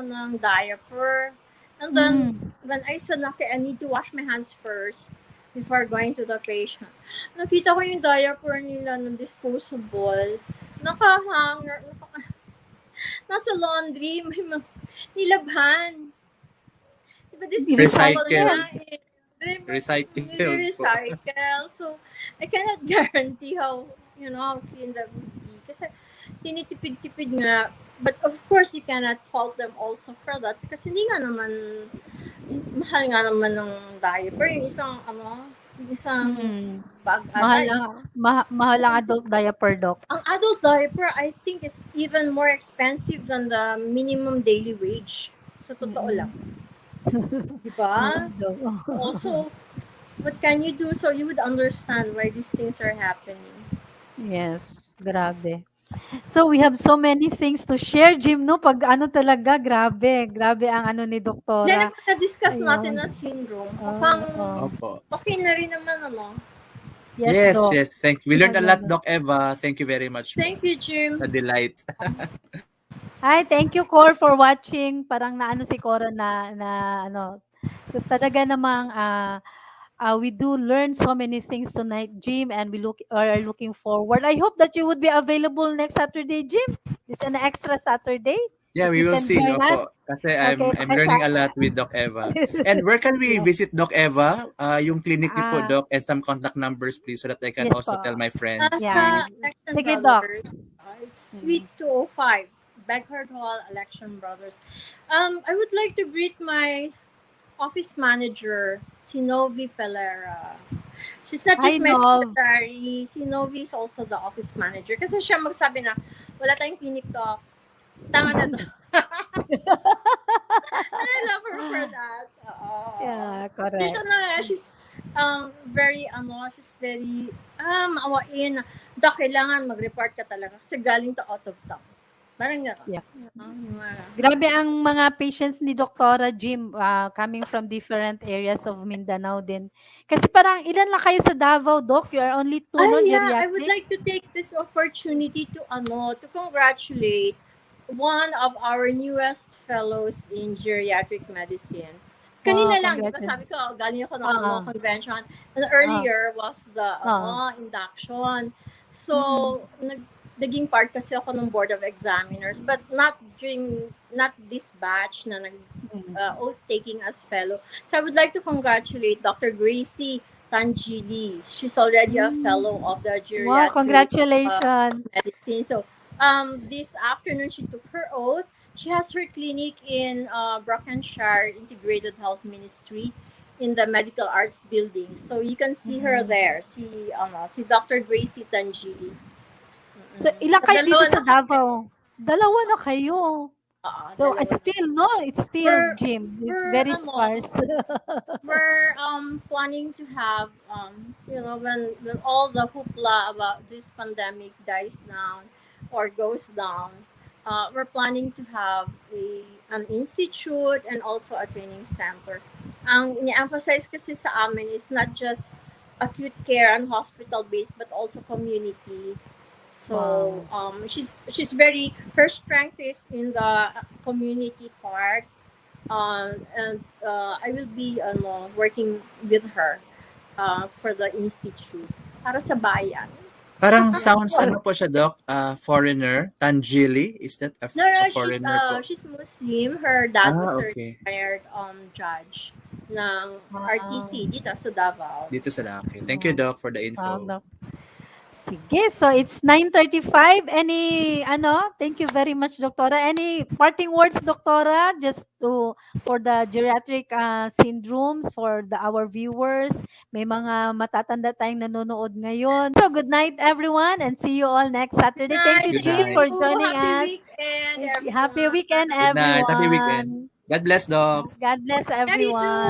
ng diaper. And then, Mm. when I said, okay, I need to wash my hands first before going to the patient. Nakita ko yung diaper nila ng disposable. Nakahanger, nasa laundry, nilabhan. Diba disposable Recycle. Recycle. nga eh. Recycle po. Recycle. So, I cannot guarantee how clean that would be. Kasi, tinitipid-tipid nga. But of course, you cannot fault them also for that. Kasi hindi nga naman, mahal nga naman ng diaper. Yung isang Mm. bag Mahal ata. ang mahal ang adult diaper, Doc. Ang adult diaper, I think, is even more expensive than the minimum daily wage. Sa totoo lang. Diba? Yes, Doc. Also, what can you do so you would understand why these things are happening? Yes, grabe. So we have so many things to share, Jim, no? Pag talaga, grabe. Grabe ang ni Then, doktora. naman na-discuss natin Ayun. na syndrome. Oo, Mukhang oo. Opo. okay na rin naman, Yes, Yes, Doc. yes. We learned a lot, Talaga. Doc Eva. Thank you very much po. Thank you, Jim. Sa delight. Hi, thank you, Cor, for watching. Parang si Cora na So, talaga namang we do learn so many things tonight, Jim, and we are looking forward. I hope that you would be available next Saturday, Jim. It's an extra Saturday. Yeah, If we you will can see, join us. Opo. Kasi Okay, I'm learning a lot with Doc Eva. And where can we Yes. visit Doc Eva? Yung clinic niyo po, Ah, Doc, and some contact numbers, please, so that I can yes also po. tell my friends. Yeah. Sa Election Sige, Doc. Brothers, it's Suite 205, Beckhard Hall, Election Brothers. I would like to greet my office manager, si Novi Pelera. She's not Hi, just my Nov. secretary, si Novi is also the office manager. Kasi siya magsabi na, wala tayong clinic, Doc. Tama na, Doc. And I love her for that. Yeah, She's correct. she's she's very maawain. Doc, kailangan mag-report ka talaga kasi galing to out of town. Parang gano'n. Yeah. Grabe ang mga patients ni Doktora Jim coming from different areas of Mindanao din. Kasi parang ilan lang kayo sa Davao, Doc? You are only 2, no? Yeah, I would Geriatric? like to take this opportunity to congratulate one of our newest fellows in geriatric medicine. Kanina lang, di ba Congratulations. sabi ko, galing ako ng Oo. convention. And earlier was the induction. So, naging part kasi ako ng board of examiners, but not this batch na oath taking as fellow. So I would like to congratulate Dr. Gracie Tanjili. She's already a fellow of the Wow, geriatric congratulations. medicine. So this afternoon she took her oath. She has her clinic in Brockensshire Integrated Health Ministry in the Medical Arts Building. So you can see her there. Si Dr. Gracie Tanjili. So, ilan kayo dito sa Davao? Dalawa na kayo. So, Dalawa it's na. still, Jim. It's very sparse. We're planning to have when all the hoopla about this pandemic dies down or goes down, we're planning to have an institute and also a training center. Ang ini-emphasize kasi sa amin is not just acute care and hospital based but also community. So she's very, her strength is in the community part, and I will be working with her for the institute para sa bayan. Parang sounds po siya, Doc? Foreigner, Tanjili, is that a foreigner po? She's Muslim. Her dad was a Okay. retired judge ng RTC dito sa Davao. Dito sa Laki. Thank you, Doc, for the info. Doc. Sige, so it's 9:35. Thank you very much, Doktora. Any parting words, Doktora, just for the geriatric syndromes, for our viewers? May mga matatanda tayong nanonood ngayon. So, good night, everyone, and see you all next Saturday. Thank you, Good Jim, night. for joining Happy us. weekend, everyone. Happy weekend, Good night. Happy everyone. weekend. God bless, Doc. God bless Yeah, you too. everyone.